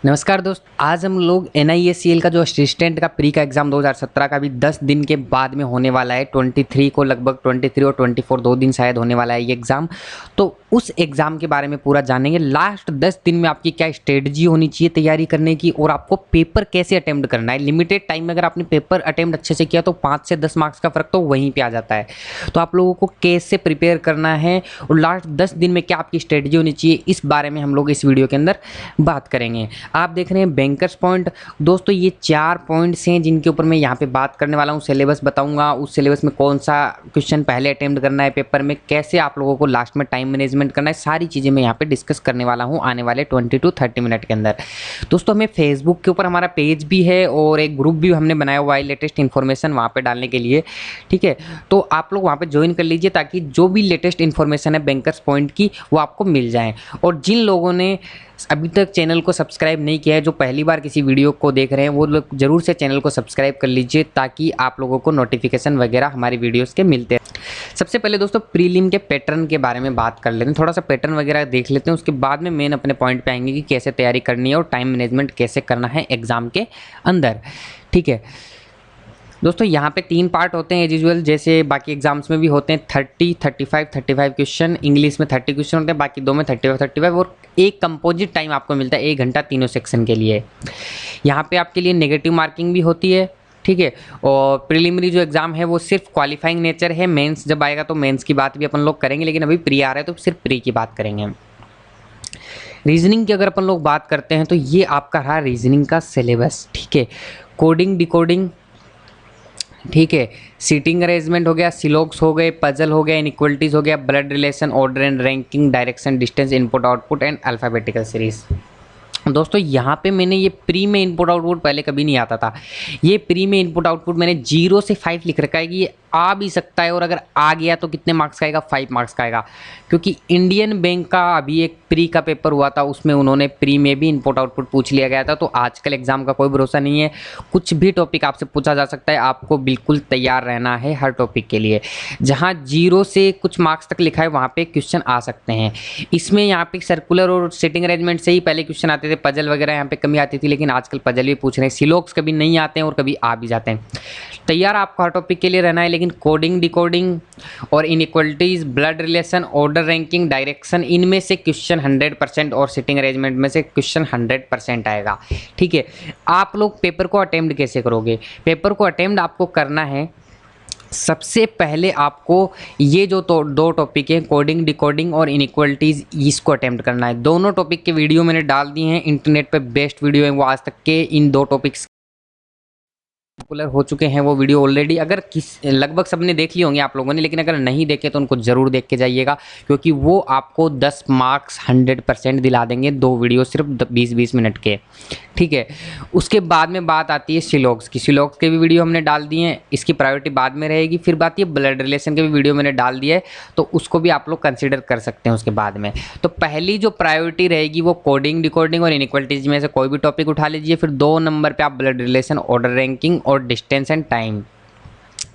नमस्कार दोस्त, आज हम लोग NISCL का जो असिस्टेंट का प्री का एग्ज़ाम 2017 का भी 10 दिन के बाद में होने वाला है। 23 को लगभग 23 और 24 2 दिन शायद होने वाला है ये एग्ज़ाम। तो उस एग्ज़ाम के बारे में पूरा जानेंगे। लास्ट 10 दिन में आपकी क्या स्ट्रेटजी होनी चाहिए तैयारी करने की, और आपको पेपर कैसे अटेम्प्ट करना है। लिमिटेड टाइम में अगर आपने पेपर अटेम्प्ट अच्छे से किया तो 5 से 10 मार्क्स का फ़र्क तो वहीं पर आ जाता है। तो आप लोगों को कैसे प्रिपेयर करना है और लास्ट 10 दिन में क्या आपकी स्ट्रेटजी होनी चाहिए, इस बारे में हम लोग इस वीडियो के अंदर बात करेंगे। आप देख रहे हैं बैंकर्स पॉइंट। दोस्तों ये 4 पॉइंट्स हैं जिनके ऊपर मैं यहाँ पे बात करने वाला हूँ। सिलेबस बताऊंगा, उस सिलेबस में कौन सा क्वेश्चन पहले अटेम्प्ट करना है पेपर में, कैसे आप लोगों को लास्ट में टाइम मैनेजमेंट करना है, सारी चीज़ें मैं यहाँ पे डिस्कस करने वाला हूँ आने वाले 20 to 30 मिनट के अंदर। दोस्तों हमें फेसबुक के ऊपर हमारा पेज भी है और एक ग्रुप भी हमने बनाया हुआ है लेटेस्ट इन्फॉर्मेशन वहाँ पर डालने के लिए, ठीक है। तो आप लोग वहाँ पर ज्वाइन कर लीजिए ताकि जो भी लेटेस्ट इन्फॉर्मेशन है बैंकर्स पॉइंट की वो आपको मिल जाए। और जिन लोगों ने अभी तक चैनल को सब्सक्राइब नहीं किया है, जो पहली बार किसी वीडियो को देख रहे हैं, वो लोग जरूर से चैनल को सब्सक्राइब कर लीजिए ताकि आप लोगों को नोटिफिकेशन वगैरह हमारी वीडियोस के मिलते हैं। सबसे पहले दोस्तों प्रीलिम के पैटर्न के बारे में बात कर लेते हैं, थोड़ा सा पैटर्न वगैरह देख लेते हैं। उसके बाद में मेन अपने पॉइंट पे आएंगे कि कैसे तैयारी करनी है और टाइम मैनेजमेंट कैसे करना है एग्जाम के अंदर, ठीक है। दोस्तों यहाँ पे 3 पार्ट होते हैं एज यूजुअल, जैसे बाकी एग्जाम्स में भी होते हैं। 35 क्वेश्चन, इंग्लिश में 30 क्वेश्चन होते हैं, बाकी 2 में 35 और एक कंपोजिट टाइम आपको मिलता है 1 घंटा तीनों सेक्शन के लिए। यहाँ पे आपके लिए नेगेटिव मार्किंग भी होती है, ठीक है। और प्रीलिमिनरी जो एग्ज़ाम है वो सिर्फ क्वालिफाइंग नेचर है। मेंस जब आएगा तो मेंस की बात भी अपन लोग करेंगे, लेकिन अभी प्री आ रहा है तो सिर्फ प्री की बात करेंगे। रीजनिंग की अगर अपन लोग बात करते हैं तो ये आपका रहा रीजनिंग का सिलेबस, ठीक है। कोडिंग, डिकोडिंग, ठीक है, सीटिंग अरेंजमेंट हो गया, सिलोग्स हो गए, पजल हो गया, इनइक्वलिटीज हो गया, blood relation, order and ranking, direction, distance, input output and alphabetical series. दोस्तों यहाँ पे मैंने ये प्री में इनपुट आउटपुट पहले कभी नहीं आता था। ये प्री में इनपुट आउटपुट मैंने 0 से 5 लिख रखा है कि ये आ भी सकता है, और अगर आ गया तो कितने मार्क्स का आएगा, 5 मार्क्स का आएगा। क्योंकि इंडियन बैंक का अभी एक प्री का पेपर हुआ था, उसमें उन्होंने प्री में भी इनपुट आउटपुट पूछ लिया गया था। तो आजकल एग्जाम का कोई भरोसा नहीं है, कुछ भी टॉपिक आपसे पूछा जा सकता है। आपको बिल्कुल तैयार रहना है हर टॉपिक के लिए। जहाँ 0 से कुछ मार्क्स तक लिखा है वहाँ पे क्वेश्चन आ सकते हैं। इसमें यहाँ पे सर्कुलर और सिटिंग अरेंजमेंट से ही पहले क्वेश्चन आते थे, पजल वगैरह यहाँ पे कमी आती थी, लेकिन आजकल पजल भी पूछ रहे हैं। सिलोक्स कभी नहीं आते हैं और कभी आ भी जाते हैं। तैयार आपको हर टॉपिक के लिए रहना है, लेकिन कोडिंग, डिकोडिंग और inequalities, blood relation, order ranking, direction, इनमें से क्वेश्चन 100% और सिटिंग अरेंजमेंट में से क्वेश्चन 100% आएगा, ठीक है। आप लोग पेपर को अटेम्प्ट कैसे करोगे? पेपर को अटेम्प्ट आपको करना है, सबसे पहले आपको ये जो 2 टॉपिक हैं, कोडिंग, डिकोडिंग और इनइक्वलिटीज़, इसको अटेम्प्ट करना है। दोनों टॉपिक के वीडियो मैंने डाल दिए हैं, इंटरनेट पे बेस्ट वीडियो है वो आज तक के। इन 2 टॉपिक्स पॉपुलर हो चुके हैं वो वीडियो ऑलरेडी। अगर लगभग सबने देख लिए होंगे आप लोगों ने, लेकिन अगर नहीं देखे तो उनको ज़रूर देख के जाइएगा, क्योंकि वो आपको 10 मार्क्स 100% दिला देंगे। 2 वीडियो सिर्फ 20-20 मिनट के, ठीक है। उसके बाद में बात आती है सिलोग्स की। सिलोग्स के भी वीडियो हमने डाल दिए हैं, इसकी प्रायोरिटी बाद में रहेगी। फिर बात ये ब्लड रिलेशन के भी वीडियो मैंने डाल दिया है, तो उसको भी आप लोग कंसिडर कर सकते हैं उसके बाद में। तो पहली जो प्रायोरिटी रहेगी वो कोडिंग, डिकोडिंग और इनइक्वलिटीज में से कोई भी टॉपिक उठा लीजिए। फिर 2 नंबर पे आप ब्लड रिलेशन, ऑर्डर रैंकिंग और डिस्टेंस एंड टाइम,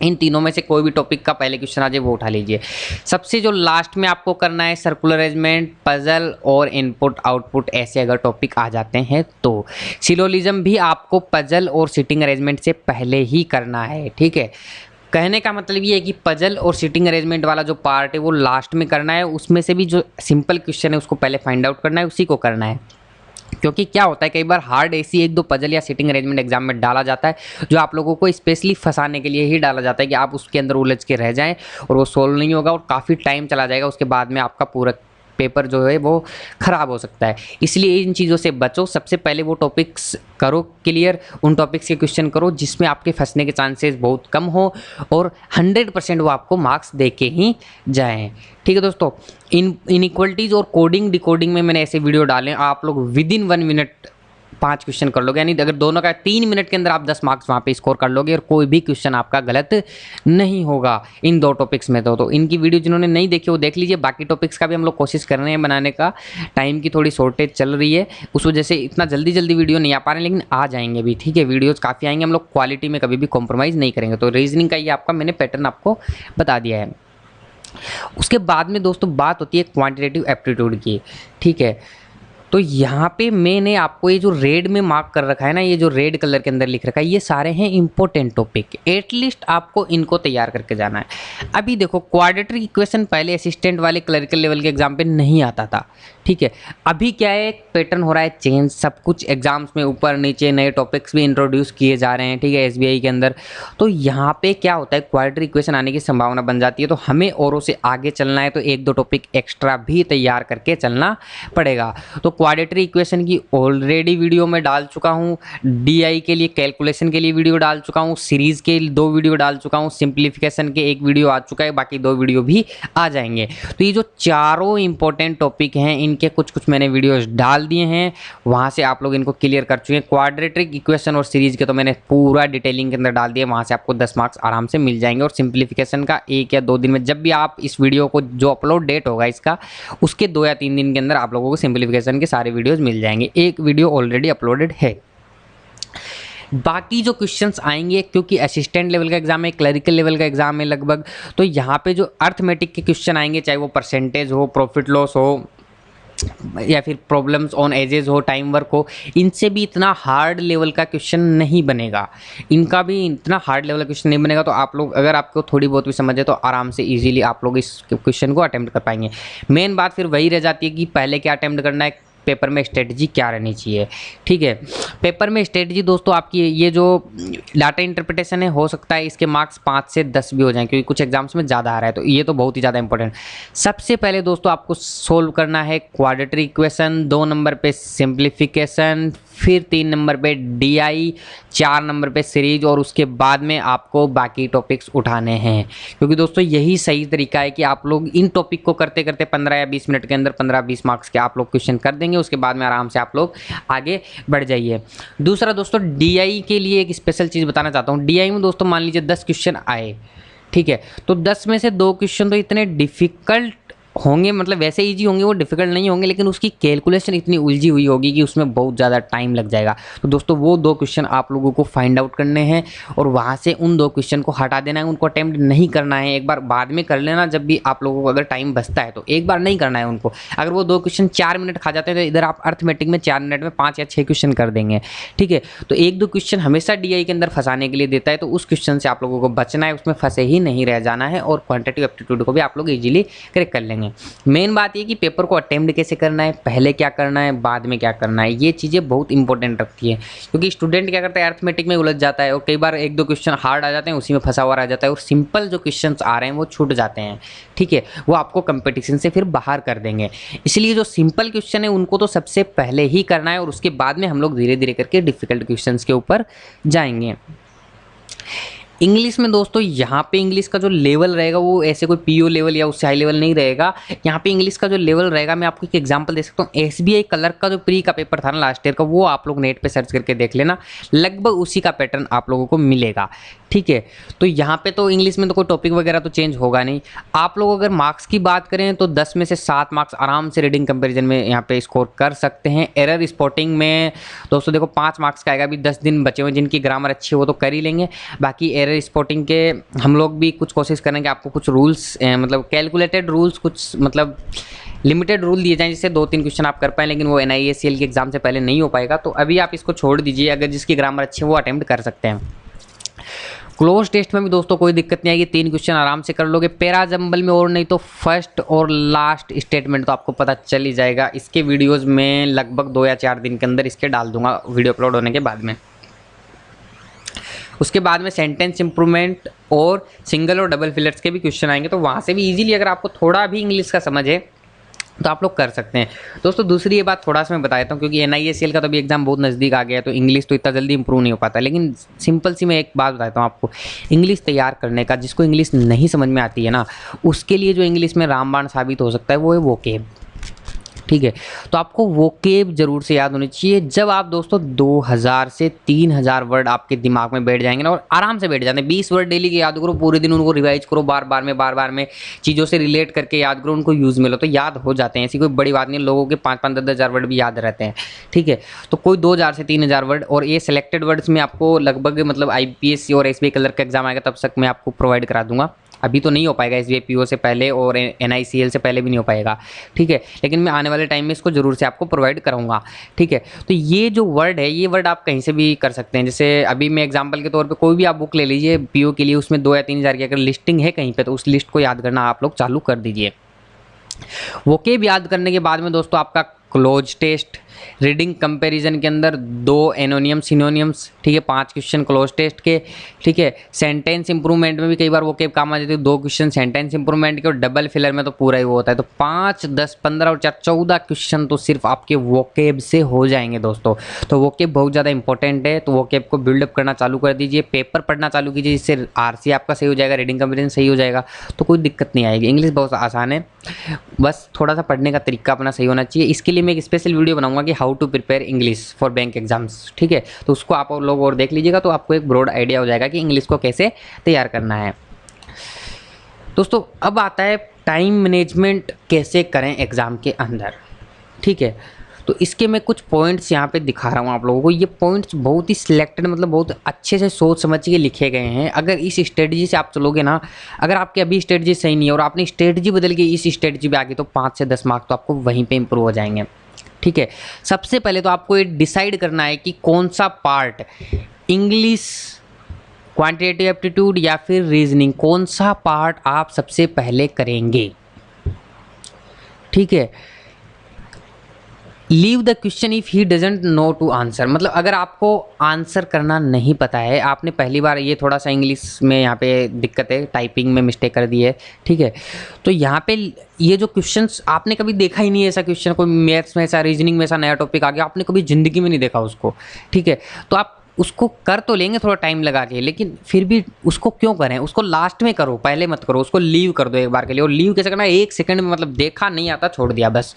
इन तीनों में से कोई भी टॉपिक का पहले क्वेश्चन आ जाए वो उठा लीजिए। सबसे जो लास्ट में आपको करना है सर्कुलर अरेंजमेंट, पजल और इनपुट आउटपुट, ऐसे अगर टॉपिक आ जाते हैं तो। सिलोलिज्म भी आपको पजल और सिटिंग अरेंजमेंट से पहले ही करना है, ठीक है। कहने का मतलब ये है कि पजल और सिटिंग अरेंजमेंट वाला जो पार्ट है वो लास्ट में करना है। उसमें से भी जो सिंपल क्वेश्चन है उसको पहले फाइंड आउट करना है, उसी को करना है। क्योंकि क्या होता है, कई बार हार्ड ऐसी 1-2 पजल या सिटिंग अरेंजमेंट एग्जाम में डाला जाता है जो आप लोगों को स्पेशली फंसाने के लिए ही डाला जाता है कि आप उसके अंदर उलझ के रह जाएं और वो सोल्व नहीं होगा और काफ़ी टाइम चला जाएगा। उसके बाद में आपका पूरा पेपर जो है वो ख़राब हो सकता है। इसलिए इन चीज़ों से बचो। सबसे पहले वो टॉपिक्स करो क्लियर, उन टॉपिक्स के क्वेश्चन करो जिसमें आपके फंसने के चांसेस बहुत कम हो और 100% वो आपको मार्क्स दे के ही जाएँ, ठीक है दोस्तों। इनइक्वलिटीज़ और कोडिंग, डिकोडिंग में मैंने ऐसे वीडियो डाले, आप लोग विदिन 1 मिनट 5 क्वेश्चन कर लोगे, यानी अगर दोनों का 3 मिनट के अंदर आप 10 मार्क्स वहाँ पे स्कोर कर लोगे और कोई भी क्वेश्चन आपका गलत नहीं होगा इन 2 टॉपिक्स में। तो इनकी वीडियो जिन्होंने नहीं देखी वो देख लीजिए। बाकी टॉपिक्स का भी हम लोग कोशिश कर रहे हैं बनाने का, टाइम की थोड़ी शॉर्टेज चल रही है, उस वजह से इतना जल्दी वीडियो नहीं आ पा रहे हैं, लेकिन आ जाएंगे भी, ठीक है। वीडियोज़ काफ़ी आएंगे, हम लोग क्वालिटी में कभी भी कॉम्प्रोमाइज़ नहीं करेंगे। तो रीजनिंग का ये आपका मैंने पैटर्न आपको बता दिया है। उसके बाद में दोस्तों बात होती है क्वांटिटेटिव एप्टीट्यूड की, ठीक है। तो यहाँ पे मैंने आपको ये जो रेड में मार्क कर रखा है ना, ये जो रेड कलर के अंदर लिख रखा है, ये सारे हैं इंपॉर्टेंट टॉपिक, एटलीस्ट आपको इनको तैयार करके जाना है। अभी देखो क्वाड्रेटिक इक्वेशन पहले असिस्टेंट वाले क्लरिकल लेवल के एग्जाम पे नहीं आता था, ठीक है। अभी क्या है, पैटर्न हो रहा है चेंज, सब कुछ एग्जाम्स में ऊपर नीचे नए टॉपिक्स भी इंट्रोड्यूस किए जा रहे हैं, ठीक है, एसबीआई के अंदर। तो यहाँ पे क्या होता है, क्वाड्रेटिक इक्वेशन आने की संभावना बन जाती है, तो हमें औरों से आगे चलना है तो एक दो टॉपिक एक्स्ट्रा भी तैयार करके चलना पड़ेगा। तो क्वाड्रेटिक इक्वेशन की ऑलरेडी वीडियो में डाल चुका हूँ, डीआई के लिए कैलकुलेशन के लिए वीडियो डाल चुका हूँ, सीरीज के 2 वीडियो डाल चुका हूँ, सिंप्लीफिकेशन के 1 वीडियो आ चुका है, बाकी 2 वीडियो भी आ जाएंगे। तो ये जो चारों इंपॉर्टेंट टॉपिक हैं इनके कुछ मैंने वीडियोस डाल दिए हैं, वहाँ से आप लोग इनको क्लियर कर चुके हैं। क्वाड्रेटिक इक्वेशन और सीरीज के तो मैंने पूरा डिटेलिंग के अंदर डाल दिया, वहाँ से आपको 10 मार्क्स आराम से मिल जाएंगे। और सिंप्लीफिकेशन का 1 या 2 दिन में, जब भी आप इस वीडियो को, जो अपलोड डेट होगा इसका, उसके 2 या 3 दिन के अंदर आप लोगों को सिंप्लीफिकेशन के सारे वीडियोज़ मिल जाएंगे। एक वीडियो ऑलरेडी अपलोडेड है। बाकी जो क्वेश्चंस आएंगे, क्योंकि असिस्टेंट लेवल का एग्जाम है, क्लरिकल लेवल का एग्जाम है लगभग, तो यहाँ पे जो अर्थमेटिक के क्वेश्चन आएंगे, चाहे वो परसेंटेज हो, प्रॉफिट लॉस हो, या फिर प्रॉब्लम्स ऑन एजेस हो, टाइम वर्क हो, इनसे भी इतना हार्ड लेवल का क्वेश्चन नहीं बनेगा। इनका भी इतना हार्ड लेवल का क्वेश्चन नहीं बनेगा। तो आप लोग, अगर आपको थोड़ी बहुत भी समझ है तो आराम से इजीली आप लोग इस क्वेश्चन को अटेम्प्ट कर पाएंगे। मेन बात फिर वही रह जाती है कि पहले क्या अटेम्प्ट करना है, पेपर में स्ट्रेटजी क्या रहनी चाहिए, ठीक है। पेपर में स्ट्रेटजी दोस्तों आपकी ये जो डाटा इंटरप्रिटेशन है, हो सकता है इसके मार्क्स 5 से 10 भी हो जाएं, क्योंकि कुछ एग्जाम्स में ज़्यादा आ रहा है, तो ये तो बहुत ही ज़्यादा इंपॉर्टेंट। सबसे पहले दोस्तों आपको सोल्व करना है क्वाड्रेटिक इक्वेशन, 2 नंबर पे सिंप्लीफिकेशन, फिर 3 नंबर पे डीआई, 4 नंबर पे सीरीज, और उसके बाद में आपको बाकी टॉपिक्स उठाने हैं। क्योंकि दोस्तों यही सही तरीका है कि आप लोग इन टॉपिक को करते करते 15 या 20 मिनट के अंदर 15-20 मार्क्स के आप लोग क्वेश्चन कर देंगे, उसके बाद में आराम से आप लोग आगे बढ़ जाइए। दूसरा दोस्तों, डीआई के लिए एक स्पेशल चीज़ बताना चाहता हूँ। डीआई में दोस्तों मान लीजिए 10 क्वेश्चन आए, ठीक है, तो 10 में से 2 क्वेश्चन तो इतने डिफ़िकल्ट होंगे, मतलब वैसे इजी होंगे, वो डिफिकल्ट नहीं होंगे, लेकिन उसकी कैलकुलेशन इतनी उलझी हुई होगी कि उसमें बहुत ज़्यादा टाइम लग जाएगा। तो दोस्तों वो 2 क्वेश्चन आप लोगों को फाइंड आउट करने हैं, और वहाँ से उन 2 क्वेश्चन को हटा देना है, उनको अटेम्प्ट नहीं करना है। एक बार बाद में कर लेना, जब भी आप लोगों को अगर टाइम बचता है, तो एक बार नहीं करना है उनको। अगर वो 2 क्वेश्चन 4 मिनट खा जाते हैं, तो इधर आप अर्थमेटिक में 4 मिनट में 5 या 6 क्वेश्चन कर देंगे, ठीक है। तो 1-2 क्वेश्चन हमेशा डीआई के अंदर फंसाने के लिए देता है, तो उस क्वेश्चन से आप लोगों को बचना है, उसमें फंसे ही नहीं रह जाना है, और क्वांटिटेटिव एप्टीट्यूड को भी आप लोग इजीली क्रैक कर लेंगे। मेन बात ये कि पेपर को अटेम्प्ट कैसे करना है, पहले क्या करना है, बाद में क्या करना है, ये चीज़ें बहुत इंपॉर्टेंट रखती है। क्योंकि स्टूडेंट क्या करता है, अर्थमेटिक में उलझ जाता है, और कई बार 1-2 क्वेश्चन हार्ड आ जाते हैं, उसी में फंसा हुआ रह जाता है, और सिंपल जो क्वेश्चन आ रहे हैं वो छूट जाते हैं, ठीक है। वो आपको कंपटीशन से फिर बाहर कर देंगे। इसलिए जो सिंपल क्वेश्चन है उनको तो सबसे पहले ही करना है, और उसके बाद में हम लोग धीरे धीरे करके डिफिकल्ट क्वेश्चन के ऊपर जाएंगे। इंग्लिश में दोस्तों यहाँ पे इंग्लिश का जो लेवल रहेगा वो ऐसे कोई पीओ लेवल या उससे हाई लेवल नहीं रहेगा। यहाँ पे इंग्लिश का जो लेवल रहेगा, मैं आपको एक एग्जांपल दे सकता हूँ। एसबीआई क्लर्क का जो प्री का पेपर था ना लास्ट ईयर का, वो आप लोग नेट पे सर्च करके देख लेना, लगभग उसी का पैटर्न आप लोगों को मिलेगा, ठीक है। तो यहाँ पे तो इंग्लिश में तो कोई टॉपिक वगैरह तो चेंज होगा नहीं। आप लोग अगर मार्क्स की बात करें तो 10 में से 7 मार्क्स आराम से रीडिंग कंपैरिजन में यहाँ पे स्कोर कर सकते हैं। एरर स्पॉटिंग में दोस्तों देखो 5 मार्क्स का आएगा, अभी 10 दिन बचे हुए, जिनकी ग्रामर अच्छी हो तो कर ही लेंगे। बाकी एरर स्पॉटिंग के हम लोग भी कुछ कोशिश करेंगे, आपको कुछ रूल्स मतलब कैलकुलेटेड रूल्स, कुछ मतलब लिमिटेड रूल दिए जाएं जिससे 2-3 क्वेश्चन आप कर पाएँ, लेकिन वो NISL के एग्जाम से पहले नहीं हो पाएगा। तो अभी आप इसको छोड़ दीजिए, अगर जिसकी ग्रामर अच्छी है वो अटेम्प्ट कर सकते हैं। क्लोज टेस्ट में भी दोस्तों कोई दिक्कत नहीं आएगी, 3 क्वेश्चन आराम से कर लोगे। पैरा जंबल में और नहीं तो फर्स्ट और लास्ट स्टेटमेंट तो आपको पता चल ही जाएगा। इसके वीडियोस में लगभग 2 या 4 दिन के अंदर इसके डाल दूंगा वीडियो अपलोड होने के बाद में। उसके बाद में सेंटेंस इंप्रूवमेंट और सिंगल और डबल फिलर्स के भी क्वेश्चन आएंगे, तो वहाँ से भी इजीली अगर आपको थोड़ा भी इंग्लिश का समझ है तो आप लोग कर सकते हैं। दोस्तों दूसरी ये बात थोड़ा सा मैं बता देता हूँ, क्योंकि NISL का तो अभी एग्जाम बहुत नज़दीक आ गया है, तो इंग्लिश तो इतना जल्दी इंप्रूव नहीं हो पाता। लेकिन सिंपल सी मैं एक बात बताता हूँ आपको, इंग्लिश तैयार करने का, जिसको इंग्लिश नहीं समझ में आती है ना, उसके लिए जो इंग्लिश में रामबाण साबित हो सकता है वो है वोकेब, ठीक है। तो आपको वोकेब जरूर से याद होनी चाहिए। जब आप दोस्तों 2000 से 3000 वर्ड आपके दिमाग में बैठ जाएंगे ना, और आराम से बैठ जाते हैं, 20 वर्ड डेली के याद करो, पूरे दिन उनको रिवाइज करो, बार बार में चीज़ों से रिलेट करके याद करो, उनको यूज़ में लो, तो याद हो जाते हैं। ऐसी कोई बड़ी बात नहीं, लोगों के 5-5, 10-10 हज़ार वर्ड भी याद रहते हैं, ठीक है। तो कोई 2000 से 3000 वर्ड, और ये सिलेक्टेड वर्ड्स में आपको लगभग मतलब IPS और SBI क्लर्क का एग्जाम आएगा तब तक मैं आपको प्रोवाइड करा दूंगा। अभी तो नहीं हो पाएगा SBI PO से पहले और NICL से पहले भी नहीं हो पाएगा, ठीक है, लेकिन मैं आने वाले टाइम में इसको ज़रूर से आपको प्रोवाइड कराऊंगा, ठीक है। तो ये जो वर्ड है, ये वर्ड आप कहीं से भी कर सकते हैं। जैसे अभी मैं एग्जांपल के तौर पे कोई भी आप बुक ले लीजिए PO के लिए, उसमें 2 या 3 हज़ार की अगर लिस्टिंग है कहीं पे, तो उस लिस्ट को याद करना आप लोग चालू कर दीजिए। वोकेब याद करने के बाद में दोस्तों आपका क्लोज टेस्ट, रीडिंग कंपैरिजन के अंदर 2 एनोनियम सिनोनियम्स, ठीक है, 5 क्वेश्चन क्लोज टेस्ट के, ठीक है। सेंटेंस इंप्रूवमेंट में भी कई बार वोकेब काम आ जाती है, 2 क्वेश्चन सेंटेंस इंप्रूवमेंट के, और डबल फिलर में तो पूरा ही वो होता है। तो 5, 10, 15 और 14 क्वेश्चन तो सिर्फ आपके वोकेब से हो जाएंगे दोस्तों। तो वोकेब बहुत ज़्यादा इंपॉर्टेंट है, तो वोकेब को बिल्डअप करना चालू कर दीजिए, पेपर पढ़ना चालू कीजिए, जिससे RC आपका सही हो जाएगा, रीडिंग कंपैरिजन सही हो जाएगा, तो कोई दिक्कत नहीं आएगी। इंग्लिश बहुत आसान है, बस थोड़ा सा पढ़ने का तरीका अपना सही होना चाहिए। इसके लिए मैं एक स्पेशल वीडियो बनाऊंगा कि how to prepare English for bank exams, ठीक है, तो उसको आप लोग और देख लीजिएगा, तो आपको एक ब्रॉड आइडिया हो जाएगा कि इंग्लिश को कैसे तैयार करना है। दोस्तों अब आता है टाइम मैनेजमेंट कैसे करें एग्ज़ाम के अंदर, ठीक है। तो इसके मैं कुछ पॉइंट्स यहाँ पे दिखा रहा हूँ आप लोगों को। ये पॉइंट्स बहुत ही सिलेक्टेड, मतलब बहुत अच्छे से सोच समझ के लिखे गए हैं। अगर इस स्ट्रेटजी से आप चलोगे ना, अगर आपकी अभी स्ट्रेटजी सही नहीं है और आपने स्ट्रेटजी बदल के इस स्ट्रेटजी पे आ गई, तो 5 से 10 मार्क्स तो आपको वहीं पे इंप्रूव हो जाएंगे, ठीक है। सबसे पहले तो आपको ये डिसाइड करना है कि कौन सा पार्ट, इंग्लिश, क्वांटिटेटिव एप्टीट्यूड या फिर रीजनिंग, कौन सा पार्ट आप सबसे पहले करेंगे, ठीक है। Leave the question if he doesn't know to answer, मतलब अगर आपको आंसर करना नहीं पता है, आपने पहली बार, ये थोड़ा सा इंग्लिश में यहाँ पे दिक्कत है, टाइपिंग में मिस्टेक कर दी है, ठीक है। तो यहाँ पे ये जो क्वेश्चंस आपने कभी देखा ही नहीं है, ऐसा क्वेश्चन कोई मैथ्स में, ऐसा रीजनिंग में, ऐसा नया टॉपिक आ गया, आपने कभी ज़िंदगी में नहीं देखा उसको, ठीक है। तो आप उसको कर तो लेंगे थोड़ा टाइम लगा के, लेकिन फिर भी उसको क्यों करें, उसको लास्ट में करो, पहले मत करो, उसको लीव कर दो एक बार के लिए। और लीव कैसे करना है, 1 सेकंड में, मतलब देखा नहीं आता छोड़ दिया बस।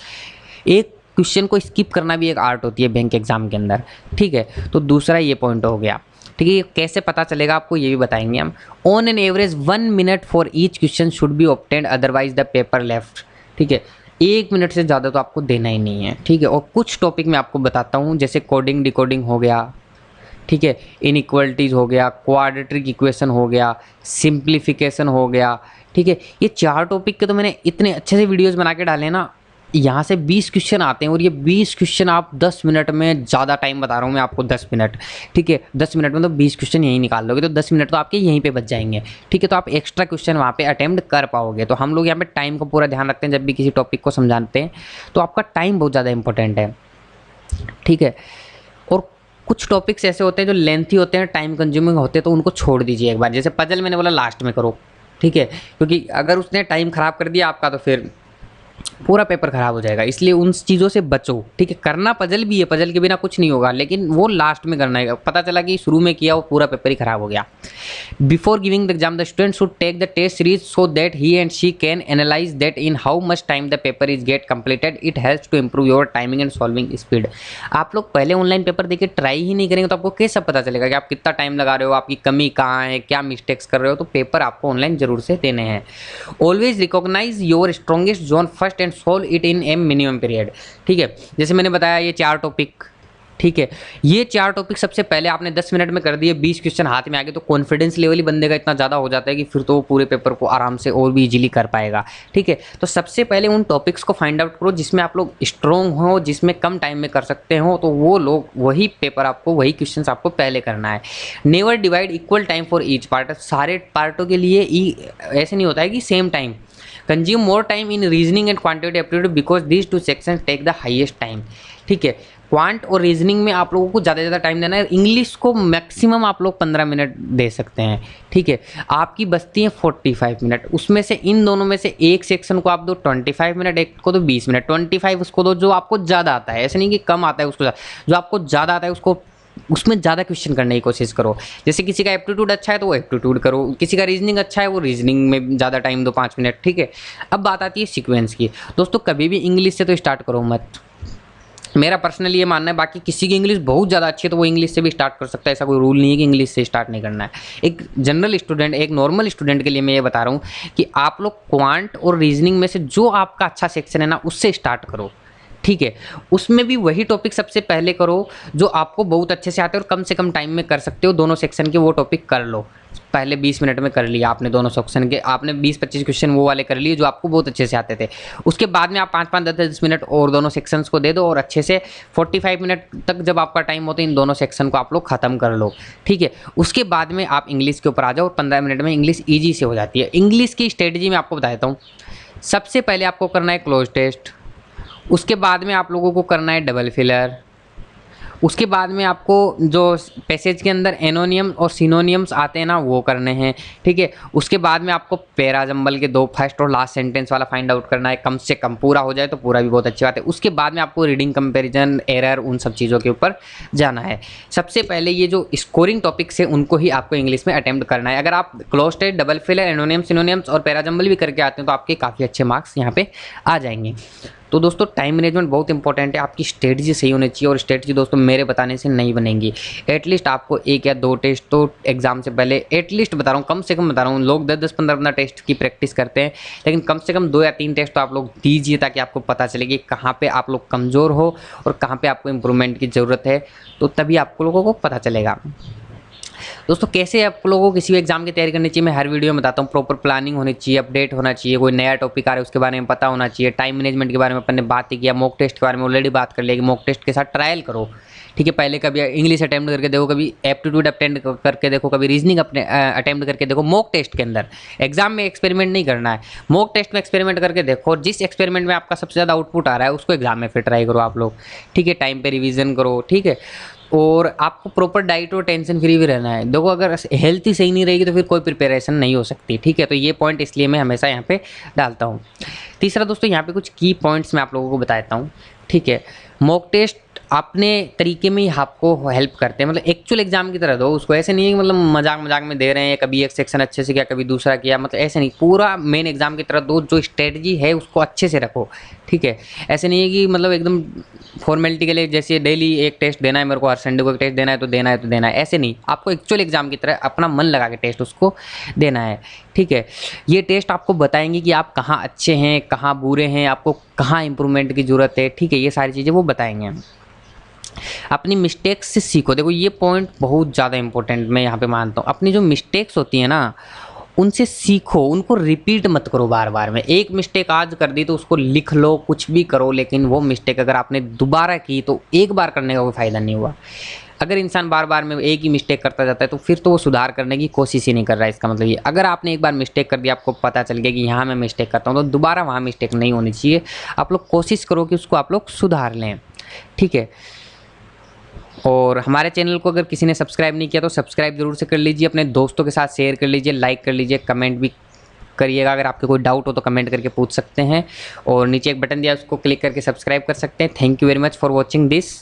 एक क्वेश्चन को स्किप करना भी एक आर्ट होती है बैंक एग्जाम के अंदर, ठीक है। तो दूसरा ये पॉइंट हो गया, ठीक है। कैसे पता चलेगा आपको ये भी बताएंगे हम। On an average 1 minute for each question should be obtained, otherwise the paper left, ठीक है। 1 मिनट से ज़्यादा तो आपको देना ही नहीं है, ठीक है। और कुछ टॉपिक मैं आपको बताता हूँ, जैसे कोडिंग डिकोडिंग हो गया, ठीक है, इनइक्वालिटीज़ हो गया, क्वाड्रेटिक इक्वेशन हो गया, सिंप्लीफिकेशन हो गया, ठीक है। ये 4 टॉपिक के तो मैंने इतने अच्छे से वीडियोस बना के डाले ना, यहाँ से 20 क्वेश्चन आते हैं, और ये 20 क्वेश्चन आप 10 मिनट में, ज़्यादा टाइम बता रहा हूँ मैं आपको, 10 मिनट, ठीक है। 10 मिनट में तो 20 क्वेश्चन यहीं निकाल लोगे, तो 10 मिनट तो आपके यहीं पे बच जाएंगे, ठीक है। तो आप एक्स्ट्रा क्वेश्चन वहाँ पे अटेम्प्ट कर पाओगे। तो हम लोग यहाँ पे टाइम को पूरा ध्यान रखते हैं जब भी किसी टॉपिक को समझाते हैं, तो आपका टाइम बहुत ज़्यादा इंपॉर्टेंट है, ठीक है। और कुछ टॉपिक्स ऐसे होते हैं जो लेंथी होते हैं, टाइम कंज्यूमिंग होते हैं, तो उनको छोड़ दीजिए एक बार। जैसे पजल मैंने बोला लास्ट में करो, ठीक है, क्योंकि अगर उसने टाइम ख़राब कर दिया आपका, तो फिर पूरा पेपर खराब हो जाएगा, इसलिए उन चीज़ों से बचो, ठीक है। करना पजल भी है, पजल के बिना कुछ नहीं होगा, लेकिन वो लास्ट में करना है। पता चला कि शुरू में किया, वो पूरा पेपर ही खराब हो गया। Before giving the exam the student should take the test series so that he and she can analyse that in how much time the paper is get completed, it helps to improve your timing and solving speed. आप लोग पहले online paper देके try ही नहीं करेंगे, तो आपको कैसे पता चलेगा कि आप कितना टाइम लगा रहे हो, आपकी कमी कहाँ है, क्या मिस्टेक्स कर रहे हो। तो पेपर आपको ऑनलाइन जरूर से देने हैं। Always recognise your strongest zone first and solve it in a minimum period, ठीक है। जैसे मैंने बताया ये 4 टॉपिक, ठीक है, ये 4 टॉपिक सबसे पहले आपने 10 मिनट में कर दिए, 20 क्वेश्चन हाथ में आ गए, तो कॉन्फिडेंस लेवल ही बंदे का इतना ज़्यादा हो जाता है कि फिर तो वो पूरे पेपर को आराम से और भी इजीली कर पाएगा, ठीक है। तो सबसे पहले उन टॉपिक्स को फाइंड आउट करो जिसमें आप लोग स्ट्रॉन्ग हो, जिसमें कम टाइम में कर सकते हो, तो वो लोग वही पेपर आपको, वही क्वेश्चन आपको पहले करना है। Never divide equal time for each part, सारे पार्टों के लिए ऐसे नहीं होता है कि same time. Consume more time in reasoning and quantitative aptitude because these 2 sections take the highest time, ठीक है। क्वांट और रीजनिंग में आप लोगों को ज़्यादा से ज़्यादा टाइम देना है। इंग्लिश को मैक्सिमम आप लोग 15 मिनट दे सकते हैं, ठीक है। आपकी बचती है 45 मिनट, उसमें से इन दोनों में से एक सेक्शन को आप दो 25 मिनट, एक को दो 20 मिनट। 25 उसको दो जो आपको ज़्यादा आता है, ऐसे नहीं कि कम आता है उसको, जो आपको ज़्यादा आता है उसको, उसमें ज़्यादा क्वेश्चन करने की कोशिश करो। जैसे किसी का एप्टीट्यूड अच्छा है तो वो एप्टीट्यूड करो, किसी का रीजनिंग अच्छा है वो रीजनिंग में ज़्यादा टाइम दो, 5 मिनट, ठीक है। अब बात आती है सीक्वेंस की। दोस्तों कभी भी इंग्लिश से तो स्टार्ट करो मत, मेरा पर्सनली ये मानना है। बाकी किसी की इंग्लिश बहुत ज़्यादा अच्छी है तो वो इंग्लिश से भी स्टार्ट कर सकता है, ऐसा कोई रूल नहीं है कि इंग्लिश से स्टार्ट नहीं करना है। एक जनरल स्टूडेंट, एक नॉर्मल स्टूडेंट के लिए मैं ये बता रहा हूँ कि आप लोग क्वांट और रीजनिंग में से जो आपका अच्छा सेक्शन है ना, उससे स्टार्ट करो, ठीक है, उसमें भी वही टॉपिक सबसे पहले करो जो आपको बहुत अच्छे से आते हैं और कम से कम टाइम में कर सकते हो। दोनों सेक्शन के वो टॉपिक कर लो, पहले 20 मिनट में कर लिया आपने दोनों सेक्शन के, आपने 20-25 क्वेश्चन वो वाले कर लिए जो आपको बहुत अच्छे से आते थे। उसके बाद में आप 5-5, 10-10 मिनट और दोनों सेक्शंस को दे दो और अच्छे से 45 मिनट तक जब आपका टाइम हो तो इन दोनों सेक्शन को आप लोग ख़त्म कर लो, ठीक है। उसके बाद में आप इंग्लिश के ऊपर आ जाओ और 15 मिनट में इंग्लिश ईजी से हो जाती है। इंग्लिश की स्ट्रेटजी मैं आपको बता देता हूँ। सबसे पहले आपको करना है क्लोज टेस्ट, उसके बाद में आप लोगों को करना है डबल फिलर, उसके बाद में आपको जो पैसेज के अंदर एनोनियम और सिनोनियम्स आते हैं ना वो करने हैं, ठीक है। उसके बाद में आपको पैरा जंबल के 2 फर्स्ट और लास्ट सेंटेंस वाला फाइंड आउट करना है, कम से कम पूरा हो जाए तो पूरा भी बहुत अच्छी बात है। उसके बाद में आपको रीडिंग कंपैरिजन, एरर, उन सब चीज़ों के ऊपर जाना है। सबसे पहले ये जो स्कोरिंग टॉपिक्स है उनको ही आपको इंग्लिश में अटेम्प्ट करना है। अगर आप क्लोज टेस्ट, डबल फिलर, एनोनियम, सिनोनियम्स और पैरा जंबल भी करके आते हैं तो आपके काफ़ी अच्छे मार्क्स यहाँ पे आ जाएंगे। तो दोस्तों टाइम मैनेजमेंट बहुत इंपॉर्टेंट है, आपकी स्ट्रेटजी सही होनी चाहिए और स्ट्रेटजी दोस्तों मेरे बताने से नहीं बनेगी। एटलीस्ट आपको 1 या 2 टेस्ट तो एग्जाम से पहले एटलीस्ट बता रहा हूँ, कम से कम बता रहा हूँ। लोग 10-10, 15-15 टेस्ट की प्रैक्टिस करते हैं, लेकिन कम से कम 2 या 3 टेस्ट तो आप लोग दीजिए ताकि आपको पता चले कि कहाँ पे आप लोग कमज़ोर हो और कहाँ पे आपको इम्प्रूवमेंट की ज़रूरत है, तो तभी आप लोगों को पता चलेगा। दोस्तों कैसे आप लोगों को किसी भी एग्जाम की तैयारी करनी चाहिए मैं हर वीडियो में बताता हूँ। प्रॉपर प्लानिंग होनी चाहिए, अपडेट होना चाहिए, कोई नया टॉपिक आ रहा है उसके बारे में पता होना चाहिए। टाइम मैनेजमेंट के बारे में अपन ने बात ही किया, मॉक टेस्ट के बारे में ऑलरेडी बात कर लिया कि मॉक टेस्ट के साथ ट्रायल करो, ठीक है। पहले कभी इंग्लिश अटेम्प्ट करके देखो, कभी एप्टीट्यूड अटेम्प्ट करके देखो, कभी रीजनिंग अपने अटेम्प्ट करके देखो। मॉक टेस्ट के अंदर एग्जाम में एक्सपेरिमेंट नहीं करना है, मॉक टेस्ट में एक्सपेरिमेंट करके देखो और जिस एक्सपेरिमेंट में आपका सबसे ज़्यादा आउटपुट आ रहा है उसको एग्जाम में फिर ट्राई करो आप लोग, ठीक है। टाइम पे रिवीजन करो, ठीक है। और आपको प्रॉपर डाइट और टेंशन फ्री भी रहना है। देखो अगर हेल्थ ही सही नहीं रहेगी तो फिर कोई प्रिपरेशन नहीं हो सकती, ठीक है। तो ये पॉइंट इसलिए मैं हमेशा यहाँ पे डालता हूँ। तीसरा दोस्तों यहाँ पे कुछ की पॉइंट्स मैं आप लोगों को बताता हूँ, ठीक है। मॉक टेस्ट अपने तरीके में ही आपको हेल्प करते हैं, मतलब एक्चुअल एग्जाम की तरह दो उसको। ऐसे नहीं है कि मतलब मजाक मजाक में दे रहे हैं, कभी एक सेक्शन अच्छे से किया कभी दूसरा किया, मतलब ऐसे नहीं, पूरा मेन एग्जाम की तरह दो। जो स्ट्रेटजी है उसको अच्छे से रखो, ठीक है। ऐसे नहीं है कि मतलब एकदम फॉर्मेलिटी के लिए जैसे डेली एक टेस्ट देना है मेरे को, हर संडे को एक टेस्ट देना है तो देना है तो देना है, ऐसे नहीं। आपको एक्चुअल एग्जाम की तरह अपना मन लगा के टेस्ट उसको देना है, ठीक है। ये टेस्ट आपको बताएंगे कि आप कहाँ अच्छे हैं, कहाँ बुरे हैं, आपको कहाँ इंप्रूवमेंट की ज़रूरत है, ठीक है। ये सारी चीज़ें वो बताएंगे। अपनी मिस्टेक्स से सीखो। देखो ये पॉइंट बहुत ज़्यादा इंपॉर्टेंट मैं यहाँ पे मानता हूँ। अपनी जो मिस्टेक्स होती है ना उनसे सीखो, उनको रिपीट मत करो बार बार में। एक मिस्टेक आज कर दी तो उसको लिख लो, कुछ भी करो, लेकिन वो मिस्टेक अगर आपने दोबारा की तो एक बार करने का कोई फ़ायदा नहीं हुआ। अगर इंसान बार बार में एक ही मिस्टेक करता जाता है तो फिर तो वो सुधार करने की कोशिश ही नहीं कर रहा है। इसका मतलब ये, अगर आपने एक बार मिस्टेक कर दिया, आपको पता चल गया कि यहाँ मैं मिस्टेक करता हूँ, तो दोबारा वहाँ मिस्टेक नहीं होनी चाहिए। आप लोग कोशिश करो कि उसको आप लोग सुधार लें, ठीक है। और हमारे चैनल को अगर किसी ने सब्सक्राइब नहीं किया तो सब्सक्राइब जरूर से कर लीजिए, अपने दोस्तों के साथ शेयर कर लीजिए, लाइक कर लीजिए, कमेंट भी करिएगा। अगर आपके कोई डाउट हो तो कमेंट करके पूछ सकते हैं और नीचे एक बटन दिया उसको क्लिक करके सब्सक्राइब कर सकते हैं। Thank you very much for watching this.